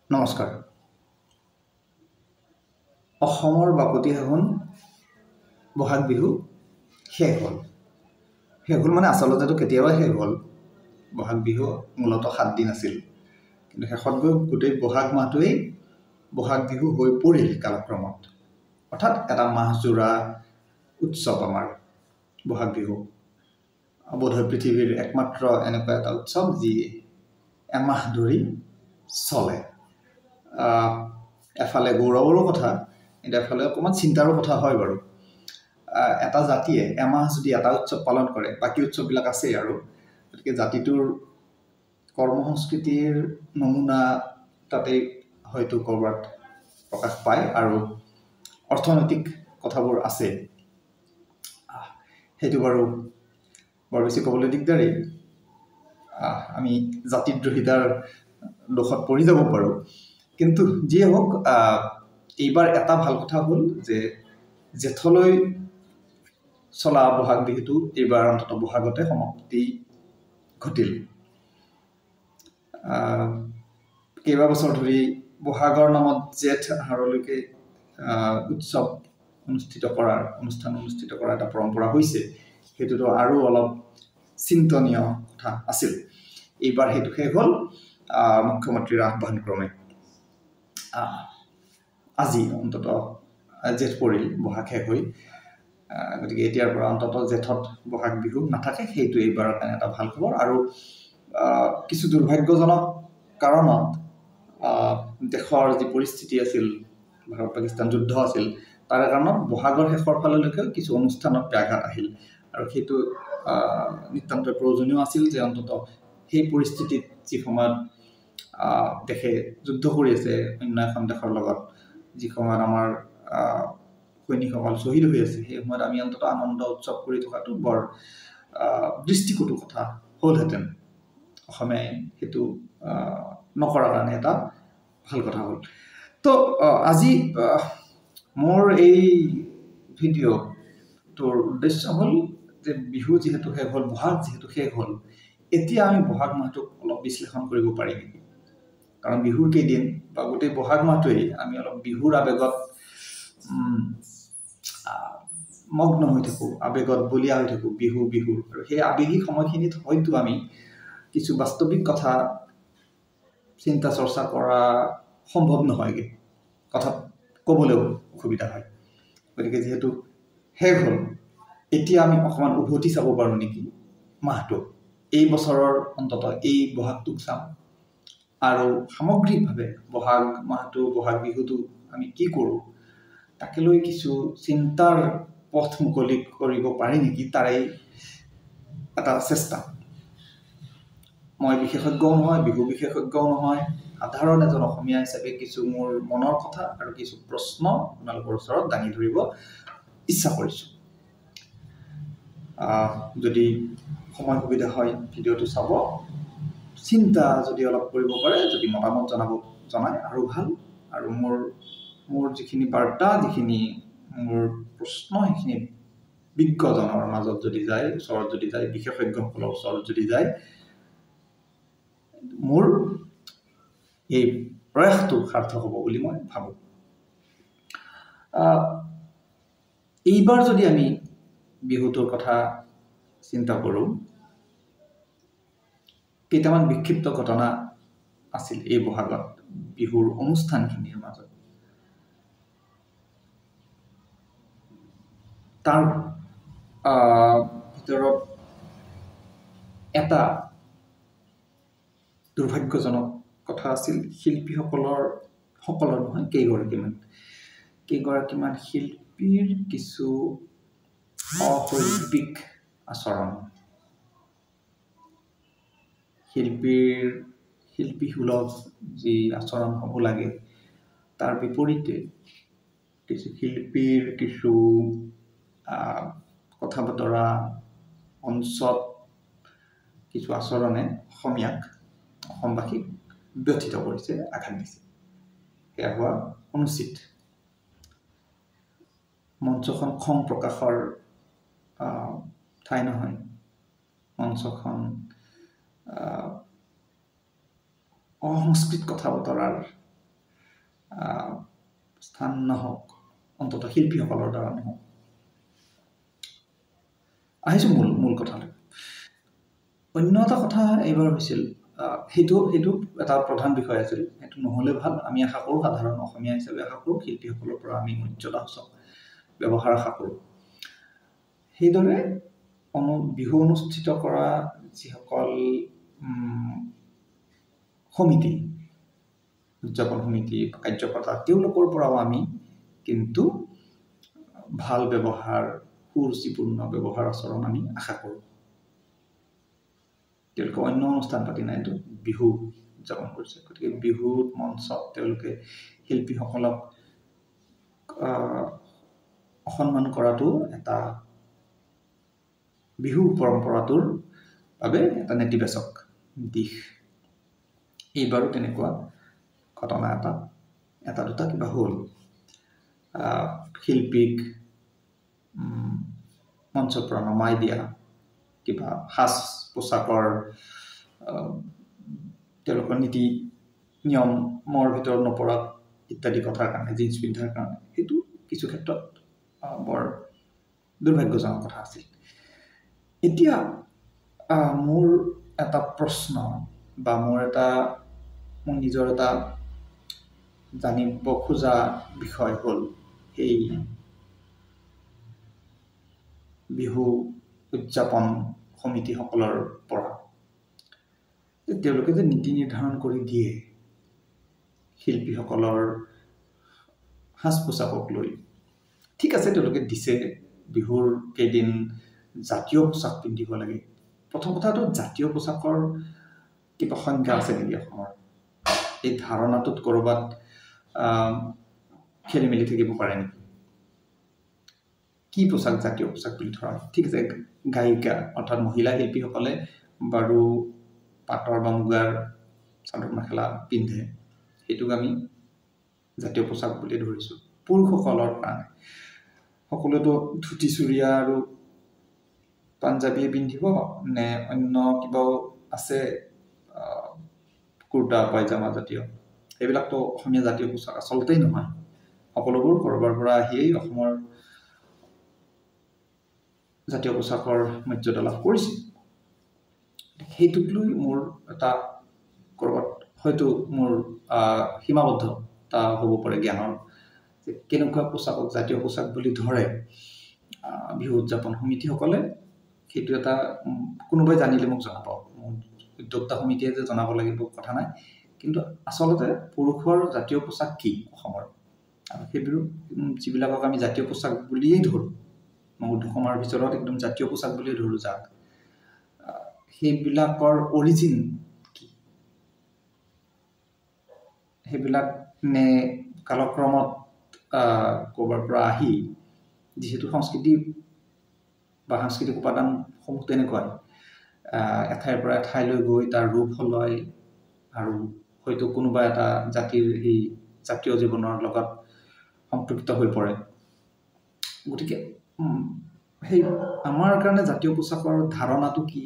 নমস্কাৰ। অসমৰ বাপতি সাহোন বহাগ বিহু শেষ হ'ল। শেষ হ'ল মানে আচলতেতো কেতিয়াবা শেষ হ'ল। বহাগ বিহু মূলতঃ 7 দিন আছিল, কিন্তু শেষত গৈ গোটেই বহাগ মাহটোৱেই বহাগ বিহু হৈ পৰিল কালক্ৰমত। অৰ্থাৎ এটা মাহজোৰা উৎসৱ আমাৰ বহাগ বিহু। বোধহয় পৃথিৱীৰ একমাত্ৰ এনেকুৱা এটা উৎসৱ যি এমাহ ধৰি চলে। এফালে গৌৰৱৰো কথা, কিন্তু এফালে অকণমান চিন্তাৰো কথা হয় বাৰু। এটা জাতিয়ে এমাহ যদি এটা উৎসৱ পালন কৰে, বাকী উৎসৱবিলাক আছেই আৰু, গতিকে জাতিটোৰ কৰ্মসংস্কৃতিৰ নমুনা তাতেই হয়তো ক'ৰবাত প্ৰকাশ পায় আৰু অৰ্থনৈতিক কথাবোৰ আছে। সেইটো বাৰু বৰ বেছি ক'বলৈ দিগদাৰেই। আমি জাতিদ্ৰোহিতাৰ দোষত পৰি যাব পাৰোঁ। কিন্তু যিয়ে হওক, এইবাৰ এটা ভাল কথা হ'ল যে জেঠলৈ চলা বহাগ বিহুটো এইবাৰ অন্ততঃ বহাগতে সমাপ্তি ঘটিল। কেইবাবছৰ ধৰি বহাগৰ নামত জেঠ আহাৰলৈকে অনুষ্ঠান অনুষ্ঠিত কৰাৰ এটা পৰম্পৰা হৈছে। সেইটোতো আৰু অলপ চিন্তনীয় কথা আছিল। এইবাৰ সেইটো শেষ হ'ল মুখ্যমন্ত্ৰীৰ আহ্বানক্ৰমে। আজি অন্ততঃ জেঠ পৰিল, বহাগ শেষ হৈ। গতিকে এতিয়াৰ পৰা অন্ততঃ জেঠত বহাগ বিহু নাথাকে, সেইটো এইবাৰৰ কাৰণে এটা ভাল খবৰ। আৰু কিছু দুৰ্ভাগ্যজনক কাৰণত দেশৰ যি পৰিস্থিতি আছিল, ভাৰত পাকিস্তান যুদ্ধ আছিল, তাৰে কাৰণত বহাগৰ শেষৰ ফাললৈকে কিছু অনুষ্ঠানত ব্যাঘাত আহিল। আৰু সেইটো নিতান্তই প্ৰয়োজনীয় আছিল যে অন্ততঃ সেই পৰিস্থিতিত যি সময়ত দেশে যুদ্ধ কৰি আছে অন্য এখন দেশৰ লগত, যি সময়ত আমাৰ সৈনিকসকল শ্বহীদ হৈ আছে, সেই সময়ত আমি অন্ততঃ আনন্দ উৎসৱ কৰি থকাটো বৰ দৃষ্টিকটু কথা হ'লহেঁতেন। অসমে সেইটো নকৰাৰ কাৰণে এটা ভাল কথা হ'ল। তো আজি মোৰ এই ভিডিঅ'টোৰ উদ্দেশ্য হ'ল যে বিহু যিহেতু শেষ হ'ল, বহাগ যিহেতু শেষ হ'ল, এতিয়া আমি বহাগ মাহটোক অলপ বিশ্লেষণ কৰিব পাৰি নেকি? কাৰণ বিহুৰ কেইদিন বা গোটেই বহাগ মাহটোৱেই আমি অলপ বিহুৰ আৱেগত মগ্ন হৈ থাকোঁ, আৱেগত বলীয়া হৈ থাকোঁ বিহু। আৰু সেই আৱেগিক সময়খিনিত হয়তো আমি কিছু বাস্তৱিক কথা চিন্তা চৰ্চা কৰা সম্ভৱ নহয়গৈ, কথা ক'বলৈও অসুবিধা হয়। গতিকে যিহেতু শেষ হ'ল, এতিয়া আমি অকণমান উভতি চাব পাৰোঁ নেকি মাহটো। এই বছৰৰ অন্ততঃ এই বহাগটোক চাম আৰু সামগ্ৰিকভাৱে বহাগ মাহটো, বহাগ বিহুটো আমি কি কৰোঁ তাকে লৈ কিছু চিন্তাৰ পথ মুকলি কৰিব পাৰি নেকি, তাৰেই এটা চেষ্টা। মই বিশেষজ্ঞও নহয়, বিহু বিশেষজ্ঞও নহয়, সাধাৰণ এজন অসমীয়া হিচাপে কিছু মোৰ মনৰ কথা আৰু কিছু প্ৰশ্ন আপোনালোকৰ ওচৰত দাঙি ধৰিব ইচ্ছা কৰিছোঁ। যদি সময় সুবিধা হয় ভিডিঅ'টো চাব, চিন্তা যদি অলপ কৰিব পাৰে, যদি মতামত জনায় আৰু ভাল। আৰু মোৰ যিখিনি বাৰ্তা, যিখিনি মোৰ প্ৰশ্ন, সেইখিনি বিজ্ঞজনৰ মাজত যদি যায়, ওচৰত যদি যায়, বিশেষজ্ঞসকলৰ ওচৰত যদি যায়, মোৰ এই প্ৰয়াসটো সাৰ্থক হ'ব বুলি মই ভাবোঁ। এইবাৰ যদি আমি বিহুটোৰ কথা চিন্তা কৰোঁ, কেইটামান বিক্ষিপ্ত ঘটনা আছিল এই বহাগত বিহুৰ অনুষ্ঠানখিনিৰ মাজত। তাৰ ভিতৰত এটা দুৰ্ভাগ্যজনক কথা আছিল শিল্পীসকলৰ নহয়, কেইগৰাকীমান শিল্পীৰ কিছু অশৈল্পিক আচৰণ। শিল্পীসুলভ যি আচৰণ হ'ব লাগে, তাৰ বিপৰীতে কিছু শিল্পীৰ কিছু কথা বতৰা, মঞ্চত কিছু আচৰণে অসমবাসীক ব্যথিত কৰিছে, আঘাত দিছে। সেয়া হোৱা অনুচিত। মঞ্চখন খং প্ৰকাশৰ ঠাই নহয়, মঞ্চখন অসংস্কৃত কথা বতৰাৰ স্থান নহওক, অন্ততঃ শিল্পীসকলৰ দ্বাৰা নহওক। আহিছোঁ মূল কথালৈ। অন্য এটা কথা এইবাৰ হৈছিল, সেইটো এটা প্ৰধান বিষয় আছিল। সেইটো নহ'লে ভাল, আমি আশা কৰোঁ, সাধাৰণ অসমীয়া হিচাপে আশা কৰোঁ, শিল্পীসকলৰ পৰা আমি মৰ্যাদাসূচক ব্যৱহাৰ আশা কৰোঁ। সেইদৰে বিহু অনুষ্ঠিত কৰা যিসকল সমিতি, উদযাপন সমিতি, কাৰ্যকৰ্তা, তেওঁলোকৰ পৰাও আমি কিন্তু ভাল ব্যৱহাৰ, সুৰুচিপূৰ্ণ ব্যৱহাৰ আচৰণ আমি আশা কৰোঁ। তেওঁলোকে অন্য অনুষ্ঠান পাতি নাইতো, বিহু উদযাপন কৰিছে, গতিকে বিহুৰ মঞ্চত তেওঁলোকে শিল্পীসকলক অসন্মান কৰাটো এটা বিহু পৰম্পৰাটোৰ বাবে এটা নেতিবাচক দিশ। এইবাৰো তেনেকুৱা ঘটনা এটা দুটা কিবা হ'ল। শিল্পীক মঞ্চৰ পৰা নমাই দিয়া, কিবা সাজ পোছাকৰ তেওঁলোকৰ নীতি নিয়মৰ ভিতৰত নপৰা ইত্যাদি কথাৰ কাৰণে, জিন্স পিন্ধাৰ কাৰণে, সেইটো কিছু ক্ষেত্ৰত বৰ দুৰ্ভাগ্যজনক কথা আছিল। এতিয়া মোৰ এটা প্ৰশ্ন বা মোৰ নিজৰ এটা জানিব খোজা বিষয় হ'ল এই বিহু উদযাপন সমিতিসকলৰ পৰা তেওঁলোকে যে নীতি নিৰ্ধাৰণ কৰি দিয়ে শিল্পীসকলৰ সাজ পোছাকক লৈ, ঠিক আছে, তেওঁলোকে দিছে বিহুৰ কেইদিন জাতীয় পোছাক পিন্ধিব লাগে। প্ৰথম কথাটো, জাতীয় পোছাকৰ কিবা সংজ্ঞা আছে নেকি অসমৰ? এই ধাৰণাটোত ক'ৰবাত খেলি মেলি থাকিব পাৰে নেকি? কি পোছাক জাতীয় পোছাক বুলি ধৰা? ঠিক আছে, গায়িকা অৰ্থাৎ মহিলা শিল্পীসকলে বাৰু পাটৰ বা মুগাৰ চাদৰ মেখেলা পিন্ধে, সেইটোক আমি জাতীয় পোছাক বুলি ধৰিছোঁ। পুৰুষসকলৰ কাৰণে সকলোৱেতো ধুতি চুৰিয়া আৰু পাঞ্জাবীয়ে পিন্ধিব, নে অন্য কিবাও আছে, কুৰ্তা পায়জামা জাতীয়? এইবিলাকতো অসমীয়া জাতীয় পোছাক আচলতেই নহয়। সকলোবোৰ ক'ৰবাৰ পৰা আহিয়েই অসমৰ জাতীয় পোছাকৰ মৰ্যাদা লাভ কৰিছে। সেইটোক লৈ মোৰ এটা ক'ৰবাত হয়তো মোৰ সীমাবদ্ধতা হ'ব পাৰে জ্ঞানৰ, যে কেনেকুৱা পোছাকক জাতীয় পোছাক বুলি ধৰে বিহু উদযাপন সমিতিসকলে। সেইটো এটা কোনোবাই জানিলে মোক জনাব, উদ্যোক্তা সমিতিয়ে যে জনাব লাগিব কথা নাই, কিন্তু আচলতে পুৰুষৰ জাতীয় পোছাক কি অসমৰ? আৰু সেইবোৰ যিবিলাকক আমি জাতীয় পোছাক বুলিয়েই ধৰোঁ, অসমৰ ভিতৰত একদম জাতীয় পোছাক বুলিয়ে ধৰোঁ যাক, সেইবিলাকৰ অৰিজিন কি? সেইবিলাক নে কালক্ৰমত ক'ৰবাৰ পৰা আহি, যিহেতু সংস্কৃতি বা সাংস্কৃতিক উপাদানসমূহ তেনেকুৱাই, এঠাইৰ পৰা এঠাইলৈ গৈ তাৰ ৰূপ সলয় আৰু হয়তো কোনোবা এটা জাতিৰ সেই জাতীয় জীৱনৰ লগত সম্পৃক্ত হৈ পৰে। গতিকে সেই আমাৰ কাৰণে জাতীয় পোছাকৰ ধাৰণাটো কি,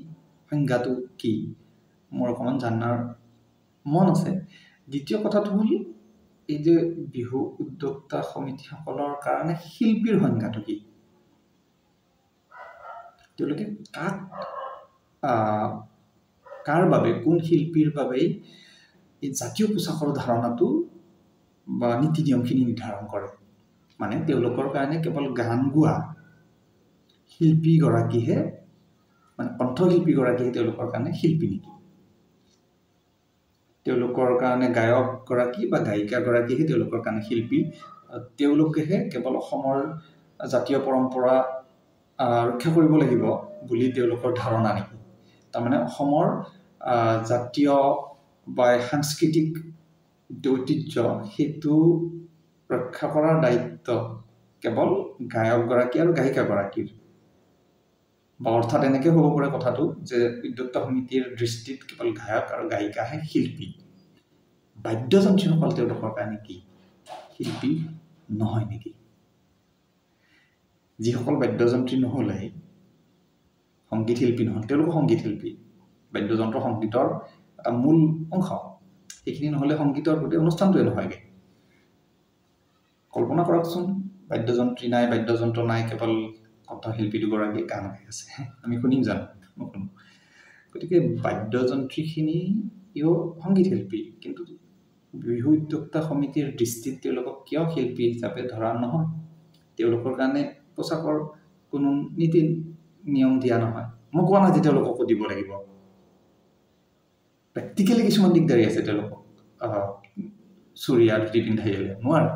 সংজ্ঞাটো কি, মোৰ অকণমান জানাৰ মন আছে। দ্বিতীয় কথাটো হ'ল, এই যে বিহু উদ্যোক্তা সমিতিসকলৰ কাৰণে শিল্পীৰ সংজ্ঞাটো কি? তেওঁলোকে কাৰ বাবে, কোন শিল্পীৰ বাবেই এই জাতীয় পোছাকৰ ধাৰণাটো বা নীতি নিয়মখিনি নিৰ্ধাৰণ কৰে? মানে তেওঁলোকৰ কাৰণে কেৱল গান গোৱা শিল্পীগৰাকীহে, মানে কণ্ঠশিল্পীগৰাকীহে তেওঁলোকৰ কাৰণে শিল্পী নেকি? তেওঁলোকৰ কাৰণে গায়কগৰাকী বা গায়িকাগৰাকীহে তেওঁলোকৰ কাৰণে শিল্পী? তেওঁলোকেহে কেৱল অসমৰ জাতীয় পৰম্পৰা ৰক্ষা কৰিব লাগিব বুলি তেওঁলোকৰ ধাৰণা নেকি? তাৰমানে অসমৰ জাতীয় বা সাংস্কৃতিক ঐতিহ্য সেইটো ৰক্ষা কৰাৰ দায়িত্ব কেৱল গায়কগৰাকী আৰু গায়িকাগৰাকীৰ। বা অৰ্থাৎ এনেকৈ হ'ব পাৰে কথাটো যে উদ্যোক্তা সমিতিৰ দৃষ্টিত কেৱল গায়ক আৰু গায়িকাহে শিল্পী, বাদ্যযন্ত্ৰীসকল তেওঁলোকৰ কাৰণে কি শিল্পী নহয় নেকি? যিসকল বাদ্যযন্ত্ৰী নহ'লে সংগীত শিল্পী নহ'ল, তেওঁলোকো সংগীত শিল্পী। বাদ্যযন্ত্ৰ সংগীতৰ এটা মূল অংশ, সেইখিনি নহ'লে সংগীতৰ গোটেই অনুষ্ঠানটোৱে নহয়গৈ। কল্পনা কৰকচোন বাদ্যযন্ত্ৰী নাই বাদ্যযন্ত্ৰ নাই কেৱল কণ্ঠশিল্পী দুগৰাকীয়ে গান গাই আছে আমি শুনিম জানো নুশুনো গতিকে বাদ্যযন্ত্ৰীখিনিও সংগীত শিল্পী কিন্তু বিহু উদ্যোক্তা সমিতিৰ দৃষ্টিত তেওঁলোকক কিয় শিল্পী হিচাপে ধৰা নহয় তেওঁলোকৰ কাৰণে পোচাকৰ কোনো নীতি নিয়ম দিয়া নহয় মই কোৱা নাই যে তেওঁলোককো দিব লাগিব প্ৰেক্টিকেলি কিছুমান দিগদাৰী আছে তেওঁলোকক চুৰিয়া ধুতি পিন্ধাই নোৱাৰে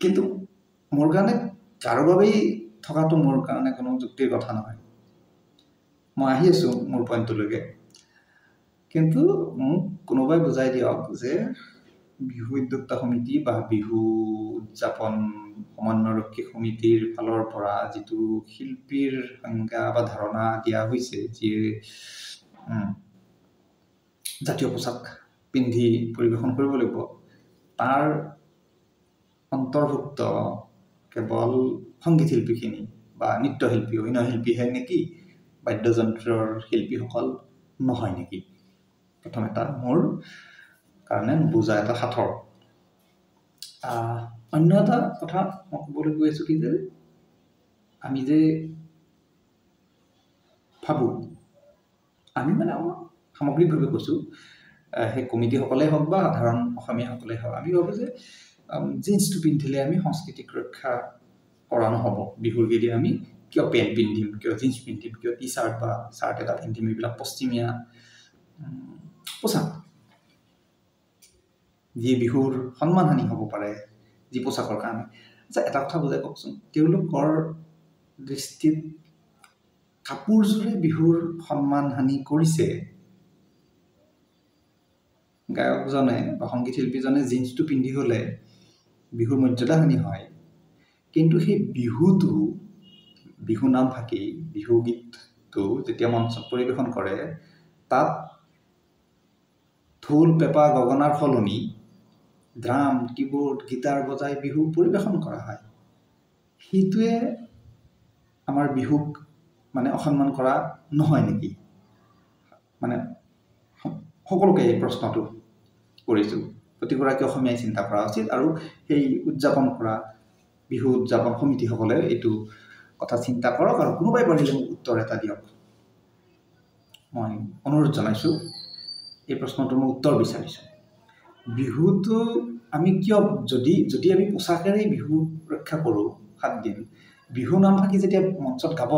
কিন্তু মোৰ কাৰণে কাৰো বাবেই থকাটো মোৰ কাৰণে কোনো যুক্তিৰ কথা নহয় মই আহি আছো মোৰ পইণ্টলৈকে কিন্তু মোক কোনোবাই বুজাই দিয়ক যে বিহু উদ্যোক্তা সমিতি বা বিহু উদযাপন সমন্বয়ৰক্ষী সমিতিৰ ফালৰ পৰা যিটো শিল্পীৰ সংজ্ঞা বা ধাৰণা দিয়া হৈছে যিয়ে জাতীয় পোচাক পিন্ধি পৰিৱেশন কৰিব লাগিব তাৰ অন্তৰ্ভুক্ত কেৱল সংগীত শিল্পীখিনি বা নৃত্যশিল্পী অভিনয় শিল্পীহে নেকি বাদ্যযন্ত্ৰৰ শিল্পীসকল নহয় নেকি প্ৰথম এটা মোৰ কাৰণে বুজা এটা সাঁথৰ অন্য এটা কথা মই ক'বলৈ গৈ আছোঁ কি যে আমি যে ভাবোঁ আমি মানে সামগ্ৰিকভাৱে কৈছোঁ সেই কমিটিসকলেই হওক বা সাধাৰণ অসমীয়াসকলেই হওক আমি ভাবোঁ যে জিন্সটো পিন্ধিলে আমি সংস্কৃতিক ৰক্ষা কৰা নহ'ব বিহুৰ কেইদি আমি কিয় পেণ্ট পিন্ধিম কিয় জিন্স পিন্ধিম কিয় টি চাৰ্ট বা চাৰ্ট এটা পিন্ধিম এইবিলাক পশ্চিমীয়া পোচাক যি বিহুৰ সন্মানহানি হ'ব পাৰে যি পোচাকৰ কাৰণে আচ্ছা এটা কথা বুজাই কওকচোন তেওঁলোকৰ দৃষ্টিত কাপোৰযোৰে বিহুৰ সন্মানহানি কৰিছে গায়কজনে বা সংগীত শিল্পীজনে জিন্সটো পিন্ধি গ'লে বিহুৰ মৰ্যাদাহানি হয় কিন্তু সেই বিহু নাম ফাঁকি বিহু গীতটো যেতিয়া মঞ্চত পৰিৱেশন কৰে তাত ঢোল পেঁপা গগনাৰ সলনি ড্ৰাম কিবোৰ্ড গীটাৰ বজাই বিহু পৰিৱেশন কৰা হয় সেইটোৱে আমাৰ বিহুক মানে অসন্মান কৰা নহয় নেকি মানে সকলোকে এই প্ৰশ্নটো কৰিছোঁ প্ৰতিগৰাকী অসমীয়াই চিন্তা কৰা উচিত আৰু সেই উদযাপন কৰা বিহু উদযাপন সমিতিসকলে এইটো কথা চিন্তা কৰক আৰু কোনোবাই পাৰিলে মোক উত্তৰ এটা দিয়ক মই অনুৰোধ জনাইছোঁ এই প্ৰশ্নটোৰ মই উত্তৰ বিচাৰিছোঁ বিহুটো আমি কিয় যদি আমি পোচাকেৰেই বিহু ৰক্ষা কৰোঁ 7 দিন বিহু নাম ফাঁকি যেতিয়া মঞ্চত গাব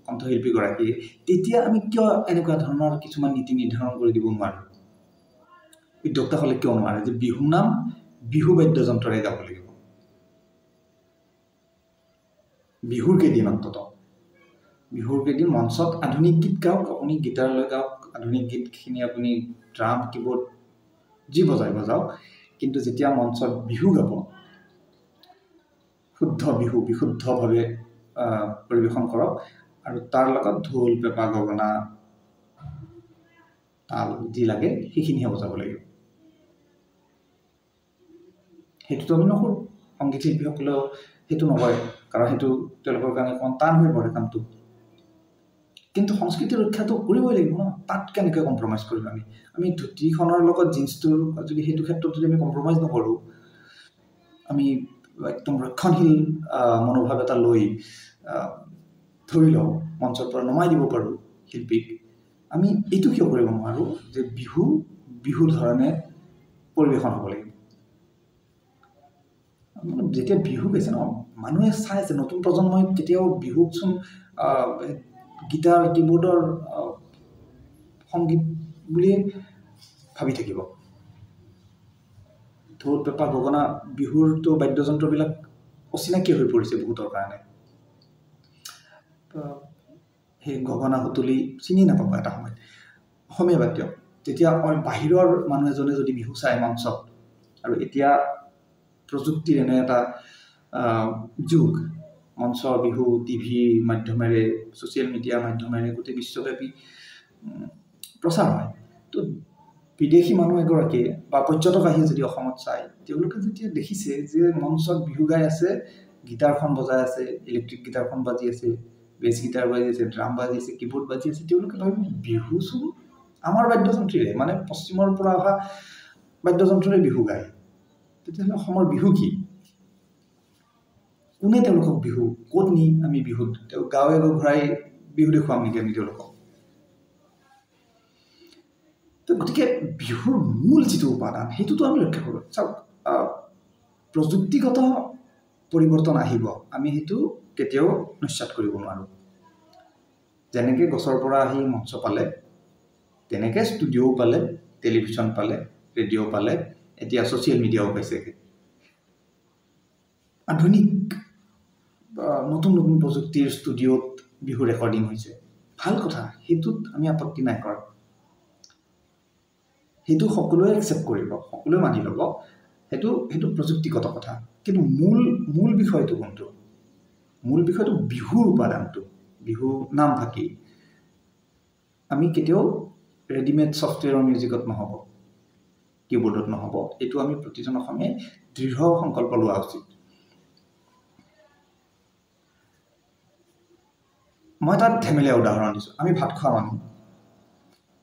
কণ্ঠশিল্পীগৰাকীয়ে তেতিয়া আমি কিয় এনেকুৱা ধৰণৰ কিছুমান নীতি নিৰ্ধাৰণ কৰি দিব নোৱাৰোঁ উদ্যোক্তাসকলে কিয় নোৱাৰে যে বিহু নাম বিহু বাদ্যযন্ত্ৰৰে গাব লাগিব বিহুৰ কেইদিন অন্ততঃ বিহুৰ কেইদিন মঞ্চত আধুনিক গীত গাওক আপুনি গীটাৰ লৈ গাওক আধুনিক গীতখিনি আপুনি ড্ৰাম কিবোৰ্ড যি বজাওক কিন্তু যেতিয়া মঞ্চত বিহু গাব শুদ্ধ বিহু বিশুদ্ধভাৱে পৰিৱেশন কৰক আৰু তাৰ লগত ঢোল পেঁপা গগনা তাল যি লাগে সেইখিনিহে বজাব লাগিব সেইটোতো আমি নকৰোঁ সংগীত শিল্পীসকলেও সেইটো নকৰে কাৰণ সেইটো তেওঁলোকৰ কাৰণে অকণমান টান হৈ পৰে কামটো কিন্তু সংস্কৃতিৰ ৰক্ষাটো কৰিবই লাগিব ন তাত কেনেকৈ কম্প্ৰমাইজ কৰিম আমি ধুতিখনৰ লগত জিন্সটোৰ যদি সেইটো ক্ষেত্ৰত যদি আমি কম্প্ৰমাইজ নকৰোঁ আমি একদম ৰক্ষণশীল মনোভাৱ এটা লৈ ধৰি লওঁ মঞ্চৰ পৰা নমাই দিব পাৰোঁ শিল্পীক আমি এইটো কিয় কৰিব নোৱাৰোঁ যে বিহুৰ ধৰণে পৰিৱেশন হ'ব লাগিব যেতিয়া বিহু গাইছে ন মানুহে চাই আছে নতুন প্ৰজন্মই কেতিয়াও বিহুকচোন গীটাৰ কিবোৰ্ডৰ সংগীত বুলিয়ে ভাবি থাকিব ঢোল পেঁপা গগনা বিহুৰতো বাদ্যযন্ত্ৰবিলাক অচিনাকি হৈ পৰিছে বহুতৰ কাৰণে সেই গগনা সুতুলি চিনি নাপাব এটা সময়ত অসমীয়া বাদ্য তেতিয়া বাহিৰৰ মানুহ এজনে যদি বিহু চাই মঞ্চত আৰু এতিয়া প্ৰযুক্তিৰ এনে এটা যুগ মঞ্চ বিহু টিভি মাধ্যমেৰে ছ'চিয়েল মিডিয়া মাধ্যমেৰে গোটেই বিশ্বব্যাপী প্ৰচাৰ হয় তো বিদেশী মানুহ এগৰাকীয়ে বা পৰ্যটক আহি যদি অসমত চায় তেওঁলোকে যেতিয়া দেখিছে যে মঞ্চত বিহু গাই আছে গীটাৰখন বজাই আছে ইলেক্ট্ৰিক গীটাৰখন বাজি আছে বেছ গীটাৰ বাজি আছে ড্ৰাম বাজি আছে কিবোৰ্ড বাজি আছে তেওঁলোকে ভাবিব বিহুচোন আমাৰ বাদ্যযন্ত্ৰীৰে মানে পশ্চিমৰ পৰা অহা বাদ্যযন্ত্ৰৰে বিহু গায় তেতিয়াহ'লে অসমৰ বিহু কি কোনে তেওঁলোকক বিহু ক'ত নি আমি বিহুত তেওঁ গাঁৱে ঘূৰাই বিহু দেখুৱাম নেকি আমি তেওঁলোকক তো গতিকে বিহুৰ মূল যিটো উপাদান সেইটোতো আমি ৰক্ষা কৰোঁ চাওক প্ৰযুক্তিগত পৰিৱৰ্তন আহিব আমি সেইটো কেতিয়াও নিশ্চিত কৰিব নোৱাৰোঁ যেনেকৈ গছৰ পৰা আহি মঞ্চ পালে তেনেকৈ ষ্টুডিঅ' পালে টেলিভিছন পালে ৰেডিঅ' পালে এতিয়া ছ'চিয়েল মিডিয়াও পাইছেগৈ আধুনিক নতুন নতুন প্ৰযুক্তিৰ ষ্টুডিঅ'ত বিহু ৰেকৰ্ডিং হৈছে ভাল কথা সেইটোত আমি আপত্তি নাই কৰা সেইটো সকলোৱে একচেপ্ট কৰিব সকলোৱে মানি ল'ব সেইটো প্ৰযুক্তিগত কথা কিন্তু মূল বিষয়টো কোনটো মূল বিষয়টো বিহুৰ উপাদানটো বিহু নাম থাকি আমি কেতিয়াও ৰেডিমেড ছফ্টৱেৰৰ মিউজিকত নহ'ব কিবোৰ্ডত নহ'ব এইটো আমি প্ৰতিজন অসমীয়াই দৃঢ় সংকল্প লোৱা উচিত মই তাত ধেমেলীয়া উদাহৰণ দিছোঁ আমি ভাত খোৱা মানুহ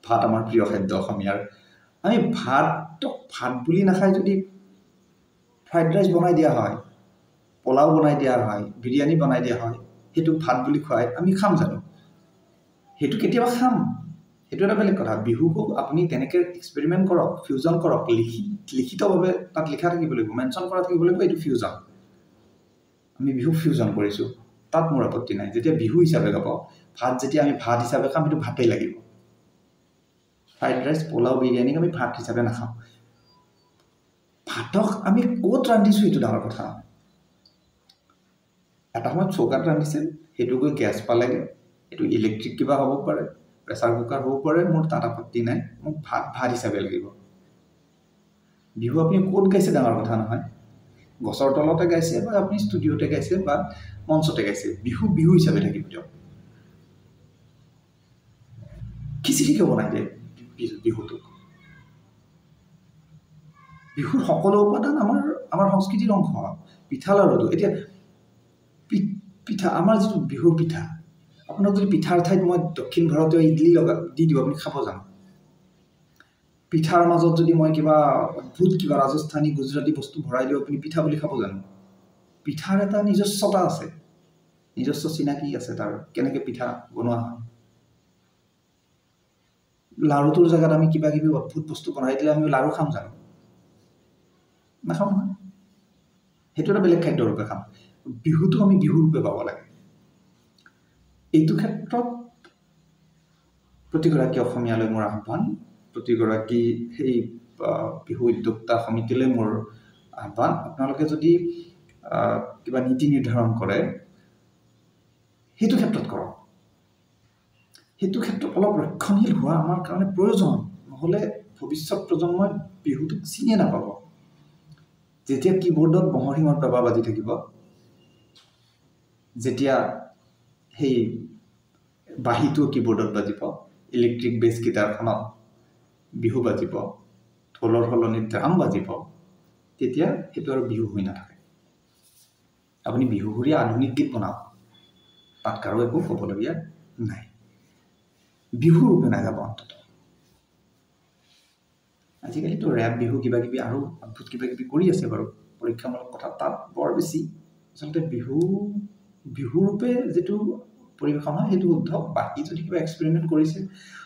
ভাত আমাৰ প্ৰিয় খাদ্য অসমীয়াৰ আমি ভাত বুলি নাখাই যদি ফ্ৰাইড ৰাইচ বনাই দিয়া হয় পোলাও বনাই দিয়া হয় বিৰিয়ানী বনাই দিয়া হয় সেইটো ভাত বুলি খুৱাই আমি খাম জানো সেইটো কেতিয়াবা খাম সেইটো এটা বেলেগ কথা বিহুকো আপুনি তেনেকৈ এক্সপেৰিমেণ্ট কৰক ফিউজন কৰক লিখিতভাৱে তাত লিখা থাকিব লাগিব মেনশ্যন কৰা থাকিব লাগিব এইটো ফিউজন আমি বিহু ফিউজন কৰিছোঁ তাত মোৰ আপত্তি নাই যেতিয়া বিহু হিচাপে গাব ভাত যেতিয়া আমি ভাত হিচাপে খাম সেইটো ভাতেই লাগিব ফ্ৰাইড ৰাইচ পোলাও বিৰিয়ানীক আমি ভাত হিচাপে নাখাওঁ ভাতক আমি ক'ত ৰান্ধিছোঁ এইটো ডাঙৰ কথা এটা সময়ত চৌকাত ৰান্ধিছিল সেইটো গৈ গেছ পালেগৈ এইটো ইলেক্ট্ৰিক কিবা হ'ব পাৰে প্ৰেছাৰ কুকাৰ হ'ব পাৰে মোৰ তাত আপত্তি নাই মোক ভাত হিচাপে লাগিব বিহু আপুনি ক'ত গাইছে ডাঙৰ কথা নহয় গছৰ তলতে গাইছে বা আপুনি ষ্টুডিঅ'তে গাইছে বা মঞ্চতে গাইছে বিহু হিচাপে থাকিব দিয়ক খিচিৰি কিয় বনাই দিয়ে বিহুটোক বিহুৰ সকলো উপাদান আমাৰ সংস্কৃতিৰ অংশ পিঠা লাড়ুটো এতিয়া পিঠা আমাৰ যিটো বিহুৰ পিঠা আপোনাক যদি পিঠাৰ ঠাইত মই দক্ষিণ ভাৰতীয় ইডলি দি দিওঁ আপুনি খাব জানো পিঠাৰ মাজত যদি মই কিবা অদ্ভুত কিবা ৰাজস্থানী গুজৰাটী বস্তু ভৰাই দিওঁ আপুনি পিঠা বুলি খাব জানো পিঠাৰ এটা নিজস্বতা আছে নিজস্ব চিনাকি আছে তাৰ কেনেকৈ পিঠা বনোৱা হয় লাড়ুটোৰ জেগাত আমি কিবা কিবি অদ্ভুত বস্তু বনাই দিলে আমি লাড়ু খাম জানো নাখাওঁ নহয় সেইটো এটা বেলেগ খাদ্য ৰূপে খাম বিহুটো আমি বিহু ৰূপে পাব লাগে এইটো ক্ষেত্ৰত প্ৰতিগৰাকী অসমীয়ালৈ মোৰ আহ্বান প্ৰতিগৰাকী সেই বিহু উদ্যোক্তা সমিতিলৈ মোৰ আহ্বান আপোনালোকে যদি কিবা নীতি নিৰ্ধাৰণ কৰে সেইটো ক্ষেত্ৰত কৰক সেইটো ক্ষেত্ৰত অলপ ৰক্ষণশীল হোৱা আমাৰ কাৰণে প্ৰয়োজন নহ'লে ভৱিষ্যত প্ৰজন্মই বিহুটোক চিনিয়ে নাপাব যেতিয়া কিবোৰ্ডত মহৰ শিঙৰ পেঁপা বাজি থাকিব যেতিয়া সেই বাঁহীটো কিবোৰ্ডত বাজিব ইলেক্ট্ৰিক বেছ গিটাৰখনত বিহু বাজিব ঢোলৰ সলনি ড্ৰাম বাজিব তেতিয়া সেইটো আৰু বিহু হৈ নাথাকে আপুনি বিহুসুৰীয়া আধুনিক গীত বনাওক তাত কাৰো একো ক'বলগীয়া নাই বিহু ৰূপে নাগাব অন্তত আজিকালিতো ৰেপ বিহু কিবা কিবি আৰু অদ্ভুত কিবা কিবি কৰি আছে বাৰু পৰীক্ষামূলক কথা তাত বৰ বেছি আচলতে বিহু ৰূপে যিটো পৰিৱেশন হয় সেইটো শুদ্ধ বাকী যদি কিবা এক্সপেৰিমেণ্ট কৰিছে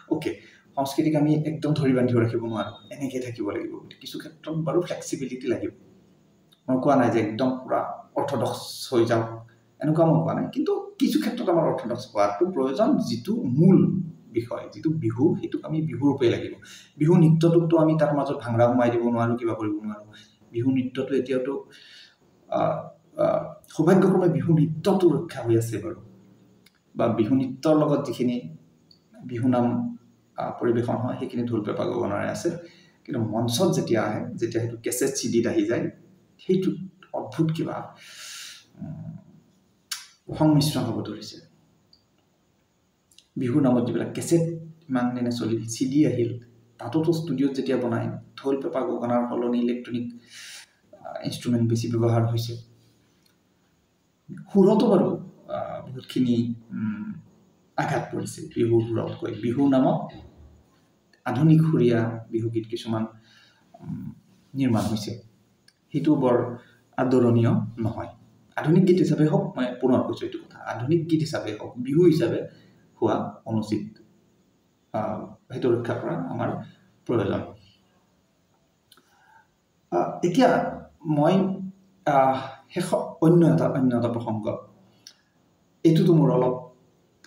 অ'কে সংস্কৃতিক আমি একদম ধৰি বান্ধি ৰাখিব নোৱাৰোঁ এনেকৈ থাকিব লাগিব কিছু ক্ষেত্ৰত বাৰু ফ্লেক্সিবিলিটি লাগিব মই কোৱা নাই যে একদম পূৰা অৰ্থডক্স হৈ যাওক এনেকুৱা মই কোৱা নাই কিন্তু কিছু ক্ষেত্ৰত আমাৰ অৰ্থডক্স হোৱাটো প্ৰয়োজন যিটো মূল বিষয় যিটো বিহু সেইটোক আমি বিহু ৰূপে লাগিব বিহু নৃত্যটোকতো আমি তাৰ মাজত ভাংৰা সোমাই দিব নোৱাৰোঁ কিবা কৰিব নোৱাৰোঁ বিহু নৃত্যটো এতিয়াতো সৌভাগ্যক্ৰমে বিহু নৃত্যটো ৰক্ষা হৈ আছে বাৰু বা বিহু নৃত্যৰ লগত যিখিনি বিহু নাম পৰিৱেশন হয় সেইখিনি ঢোল পেঁপা গগনাৰে আছে কিন্তু মঞ্চত যেতিয়া আহে যেতিয়া সেইটো কেছেট চিডিত আহি যায় সেইটো অদ্ভুত কিবা সংমিশ্ৰণ হ'ব ধৰিছে বিহুৰ নামত যিবিলাক কেছেট ইমান দিনে চলিল চিডি আহিল তাতোতো ষ্টুডিঅ'ত যেতিয়া বনায় ঢোল পেঁপা গগনাৰ সলনি ইলেক্ট্ৰনিক ইনষ্ট্ৰুমেণ্ট বেছি ব্যৱহাৰ হৈছে সুৰতো বাৰু বহুতখিনি আঘাত পৰিছে বিহুৰ সুৰতকৈ বিহুৰ নামত আধুনিক সুৰীয়া বিহুগীত কিছুমান নিৰ্মাণ হৈছে সেইটো বৰ আদৰণীয় নহয়। আধুনিক গীত হিচাপে হওক, মই পুনৰ কৈছোঁ এইটো কথা, আধুনিক গীত হিচাপে হওক, বিহু হিচাপে হোৱা অনুচিত, সেইটো ৰক্ষা কৰা আমাৰ প্ৰয়োজন। এতিয়া মই শেষত অন্য এটা প্ৰসংগ, এইটোতো মোৰ অলপ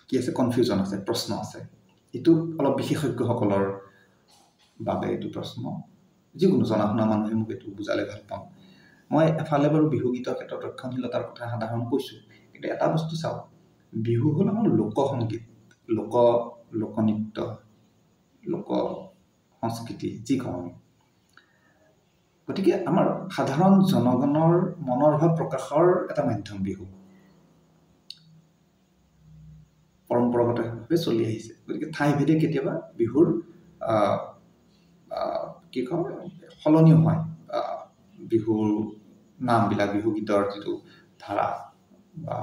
কি আছে, কনফিউজন আছে, প্ৰশ্ন আছে। এইটো অলপ বিশেষজ্ঞসকলৰ বাবে এইটো প্ৰশ্ন, যিকোনো জনা শুনা মানুহে মোক এইটো বুজালে ভাল পাম। মই এফালে বাৰু বিহু গীতৰ ক্ষেত্ৰত ৰক্ষণশীলতাৰ কথা সাধাৰণ কৈছোঁ, কিন্তু এটা বস্তু চাওক, বিহু হ'ল আমাৰ লোকসংগীত, লোকনৃত্য, লোক সংস্কৃতি, যি কওঁ আমি। গতিকে আমাৰ সাধাৰণ জনগণৰ মনৰ ভাৱ প্ৰকাশৰ এটা মাধ্যম বিহু, পৰম্পৰাগতভাৱে চলি আহিছে। গতিকে ঠাইভেদে কেতিয়াবা বিহুৰ কি কওঁ সলনিও হয়, বিহুৰ নামবিলাক, বিহু গীতৰ যিটো ধাৰা বা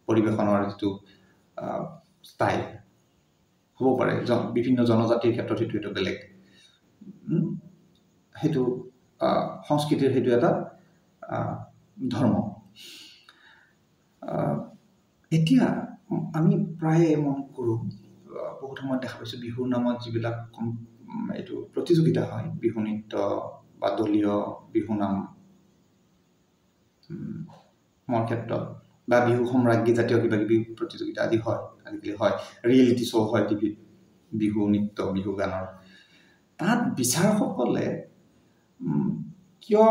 পৰিৱেশনৰ যিটো ষ্টাইল হ'ব পাৰে, বিভিন্ন জনজাতিৰ ক্ষেত্ৰত সেইটো বেলেগ, সেইটো সংস্কৃতিৰ সেইটো এটা ধৰ্ম। এতিয়া আমি প্ৰায়ে মন কৰোঁ, বহুত সময়ত দেখা পাইছোঁ বিহুৰ নামত যিবিলাক এইটো প্ৰতিযোগিতা হয়, বিহু নৃত্য বা দলীয় বিহু নামৰ ক্ষেত্ৰত, বা বিহু সম্ৰাজ্ঞী জাতীয় কিবা কিবি প্ৰতিযোগিতা আদি হয়, আজিকালি হয়, ৰিয়েলিটি শ্ব' হয় টিভিত বিহু নৃত্য, বিহু গানৰ। তাত বিচাৰকসকলে কিয়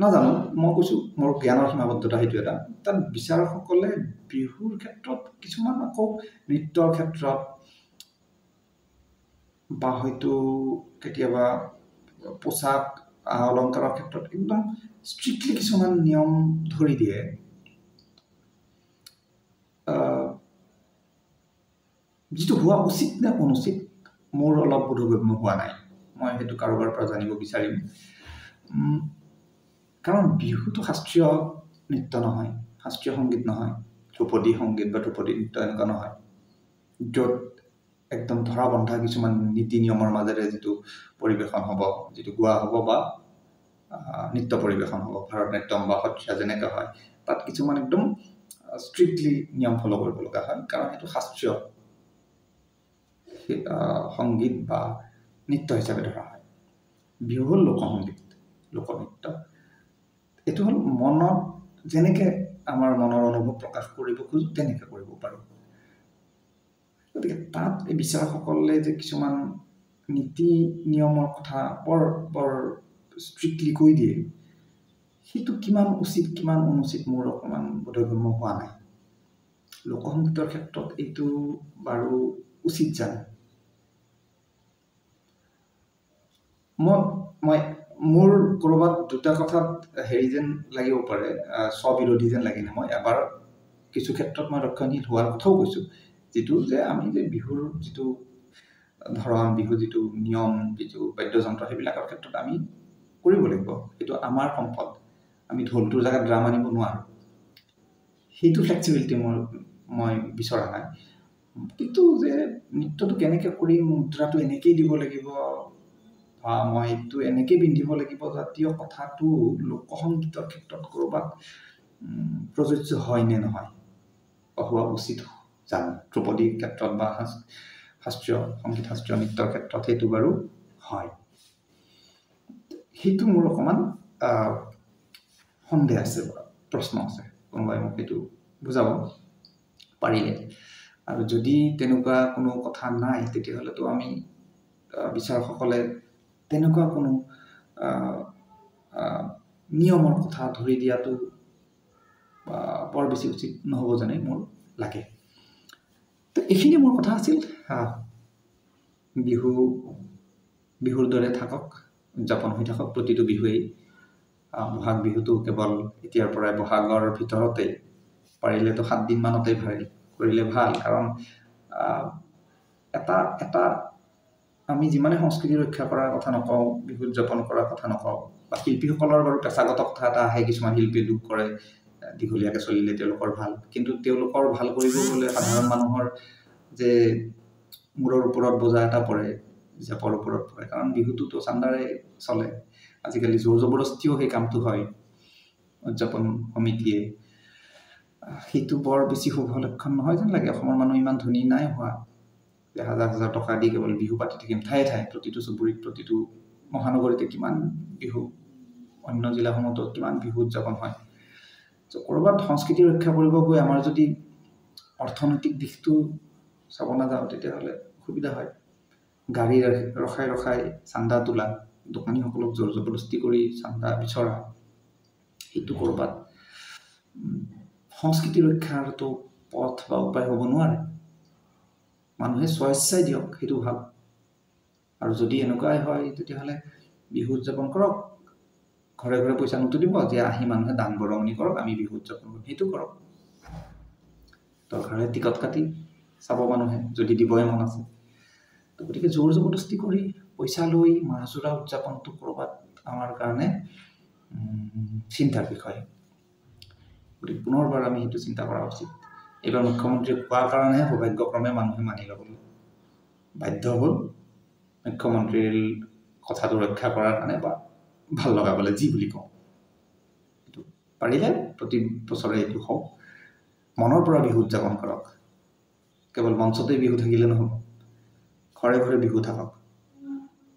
নাজানো, মই কৈছোঁ মোৰ জ্ঞানৰ সীমাবদ্ধতা সেইটো এটা, তাত বিচাৰকসকলে বিহুৰ ক্ষেত্ৰত কিছুমান আকৌ নৃত্যৰ ক্ষেত্ৰত বা হয়তো কেতিয়াবা পোচাক অলংকাৰৰ ক্ষেত্ৰত একদম ষ্ট্ৰিক্টলি কিছুমান নিয়ম ধৰি দিয়ে, যিটো হোৱা উচিত নে অনুচিত মোৰ অলপ বোধগম্য হোৱা নাই। মই সেইটো কাৰোবাৰ পৰা জানিব বিচাৰিম, কাৰণ বিহুটো শাস্ত্ৰীয় নৃত্য নহয়, শাস্ত্ৰীয় সংগীত নহয়, ধ্ৰুপদী সংগীত বা ধ্ৰুপদী নৃত্য এনেকুৱা নহয়, য'ত একদম ধৰা বন্ধা কিছুমান নীতি নিয়মৰ মাজেৰে যিটো পৰিৱেশন হ'ব, যিটো গোৱা হ'ব বা নৃত্য পৰিৱেশন হ'ব, ভাৰত নাট্যম বা সত্ৰীয়া যেনেকৈ হয়, তাত কিছুমান একদম ষ্ট্ৰিক্টলি নিয়ম ফ'ল' কৰিব লগা হয়, কাৰণ সেইটো শাস্ত্ৰীয় সংগীত বা নৃত্য হিচাপে ধৰা হয়। বিহু হ'ল লোকসংগীত, লোকনৃত্য। এইটো হ'ল মনত যেনেকৈ আমাৰ মনৰ অনুভৱ প্ৰকাশ কৰিব খোজোঁ তেনেকৈ কৰিব পাৰোঁ। গতিকে তাত এই বিচাৰকসকলে যে কিছুমান নীতি নিয়মৰ কথা বৰ ষ্ট্ৰিক্টলি কৈ দিয়ে, সেইটো কিমান উচিত কিমান অনুচিত মোৰ অকণমান বোধগম্য হোৱা নাই। লোকসংগীতৰ ক্ষেত্ৰত এইটো বাৰু উচিত জানো। মই মোৰ ক'ৰবাত দুটা কথাত হেৰি যেন লাগিব পাৰে, স্ববিৰোধী যেন লাগিলে, মই এবাৰ কিছু ক্ষেত্ৰত মই ৰক্ষণশীল হোৱাৰ কথাও কৈছোঁ, যিটো যে আমি যে বিহুৰ যিটো ধৰণ, বিহুৰ যিটো নিয়ম, যিটো বাদ্যযন্ত্ৰ, সেইবিলাকৰ ক্ষেত্ৰত আমি কৰিব লাগিব, সেইটো আমাৰ সম্পদ, আমি ঢোলটোৰ জেগাত ড্ৰাম আনিব নোৱাৰোঁ, সেইটো ফ্লেক্সিবিলিটি মই বিচৰা নাই। কিন্তু যে নৃত্যটো কেনেকৈ কৰিম, মুদ্ৰাটো এনেকেই দিব লাগিব বা মই এইটো এনেকেই পিন্ধিব লাগিব, জাতীয় কথাটো লোকসংগীতৰ ক্ষেত্ৰত ক'ৰবাত প্ৰযোজ্য হয় নে নহয়, হোৱা উচিত জানো। ধ্ৰুপদীৰ ক্ষেত্ৰত বা শাস্ত্ৰীয় সংগীত, শাস্ত্ৰীয় নৃত্যৰ ক্ষেত্ৰত সেইটো বাৰু হয়, সেইটো মোৰ অকণমান সন্দেহ আছে, প্ৰশ্ন আছে, কোনোবাই মোক সেইটো বুজাব পাৰিলে। আৰু যদি তেনেকুৱা কোনো কথা নাই, তেতিয়াহ'লেতো আমি বিচাৰকসকলে তেনেকুৱা কোনো নিয়মৰ কথা ধৰি দিয়াটো বৰ বেছি উচিত নহ'ব যেনে মোৰ লাগে। তো এইখিনি মোৰ কথা আছিল। বিহুৰ দৰে থাকক, উদযাপন হৈ থাকক প্ৰতিটো বিহুৱেই। বহাগ বিহুটো কেৱল এতিয়াৰ পৰাই বহাগৰ ভিতৰতেই, পাৰিলেতো 7 দিনমানতেই কৰিলে ভাল, কাৰণ এটা আমি যিমানে সংস্কৃতি ৰক্ষা কৰাৰ কথা নকওঁ, বিহু উদযাপন কৰাৰ কথা নকওঁ, বা শিল্পীসকলৰ বাৰু পেছাগত কথা এটা আহে, কিছুমান শিল্পীয়ে দুখ কৰে, দীঘলীয়াকৈ চলিলে তেওঁলোকৰ ভাল, কিন্তু তেওঁলোকৰ ভাল কৰিব গ'লে সাধাৰণ মানুহৰ যে মূৰৰ ওপৰত বোজা এটা পৰে, জেপৰ ওপৰত পৰে কাৰণ বিহুটোতো চান্দাৰে চলে আজিকালি জোৰ জবৰদস্তিও সেই কামটো হয় উদযাপন সমিতিয়ে সেইটো বৰ বেছি শুভ লক্ষণ নহয় যেন লাগে অসমৰ মানুহ ইমান ধনী নাই হোৱা যে হাজাৰ হাজাৰ টকা দি কেৱল বিহু পাতি থাকিম ঠায়ে ঠায়ে প্ৰতিটো চুবুৰীত প্ৰতিটো মহানগৰীতে কিমান বিহু অন্য জিলাসমূহতো কিমান বিহু উদযাপন হয় কৰবাত সংস্কৃতি ৰক্ষা কৰিব গৈ আমাৰ যদি অৰ্থনৈতিক দিশটো চাব নাযাওঁ তেতিয়াহ'লে অসুবিধা হয় গাড়ী ৰখাই চান্দা তোলা দোকানীসকলক জোৰ জবৰদস্তি কৰি চান্দা বিচৰা সেইটো কৰবাত সংস্কৃতি ৰক্ষাৰটো পথ বা উপায় হ'ব নোৱাৰে মানুহে স্বেচ্ছাই দিয়ক সেইটো ভাল আৰু যদি এনেকুৱাই হয় তেতিয়াহ'লে বিহু উদযাপন কৰক ঘৰে ঘৰে পইচা নুতুলিব যে আহি মানুহে দান বৰঙণি কৰক আমি বিহু উদযাপন কৰিম সেইটো কৰক দৰকাৰে টিকট কাটি চাব মানুহে যদি দিবই মন আছে তো গতিকে জোৰ জবৰদস্তি কৰি পইচা লৈ মাহজোৰা উদযাপনটো কৰবাত আমাৰ কাৰণে চিন্তাৰ বিষয় গতিকে পুনৰবাৰ আমি সেইটো চিন্তা কৰা উচিত এইবাৰ মুখ্যমন্ত্ৰীয়ে কোৱাৰ কাৰণেহে সৌভাগ্যক্ৰমে মানুহে মানি ল'বলৈ বাধ্য হ'ল মুখ্যমন্ত্ৰীৰ কথাটো ৰক্ষা কৰাৰ কাৰণে বা ভাল লগাবলৈ যি বুলি কওঁ এইটো পাৰিলে প্ৰতি বছৰে এইটো হওক মনৰ পৰা বিহু উদযাপন কৰক কেৱল মঞ্চতে বিহু থাকিলে নহ'ব ঘৰে ঘৰে বিহু থাকক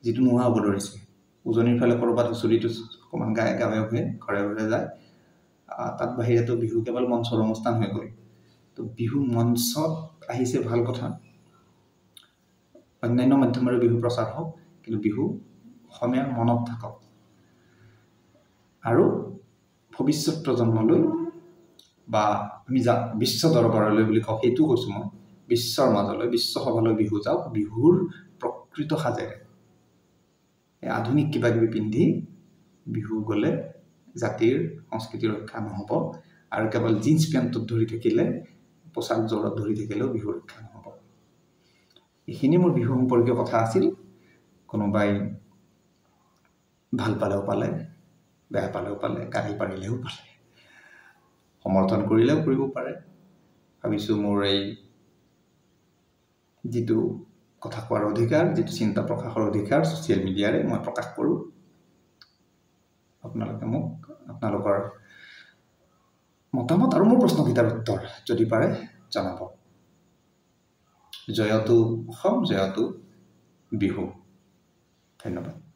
যিটো নোহোৱা হ'ব ধৰিছে উজনিৰ ফালে কৰবাত হুঁচৰিটো অকণমান গাঁৱে ঘৰে ঘৰে যায় তাত বাহিৰেতো বিহু কেৱল মঞ্চৰ অনুষ্ঠান হৈ গ'ল তো বিহু মঞ্চত আহিছে ভাল কথা অন্যান্য মাধ্যমেৰে বিহু প্ৰচাৰ হওক কিন্তু বিহু অসমীয়াৰ মনত থাকক আৰু ভৱিষ্যত প্ৰজন্মলৈ বা আমি বিশ্ব দৰবাৰলৈ বুলি কওঁ সেইটো কৈছোঁ মই বিশ্বৰ মাজলৈ বিশ্ব সভালৈ বিহু যাওক বিহুৰ প্ৰকৃত সাজেৰে আধুনিক কিবা কিবি পিন্ধি বিহু গ'লে জাতিৰ সংস্কৃতি ৰক্ষা নহ'ব আৰু কেৱল জিন্স পেণ্টত ধৰি থাকিলে পোচাক জোৰত ধৰি থাকিলেও বিহু ৰক্ষা নহ'ব এইখিনি মোৰ বিহু সম্পৰ্কীয় কথা আছিল কোনোবাই ভাল পালেও পালে বেয়া পালেও পালে গালি পাৰিলেও পালে সমৰ্থন কৰিলেও কৰিব পাৰে ভাবিছোঁ মোৰ এই যিটো কথা কোৱাৰ অধিকাৰ যিটো চিন্তা প্ৰকাশৰ অধিকাৰ ছ'চিয়েল মিডিয়াৰে মই প্ৰকাশ কৰোঁ আপোনালোকে মোক আপোনালোকৰ মতামত আৰু মোৰ প্ৰশ্নকেইটাৰ উত্তৰ যদি পাৰে জনাব জয়তু অসম জয়তু বিহু ধন্যবাদ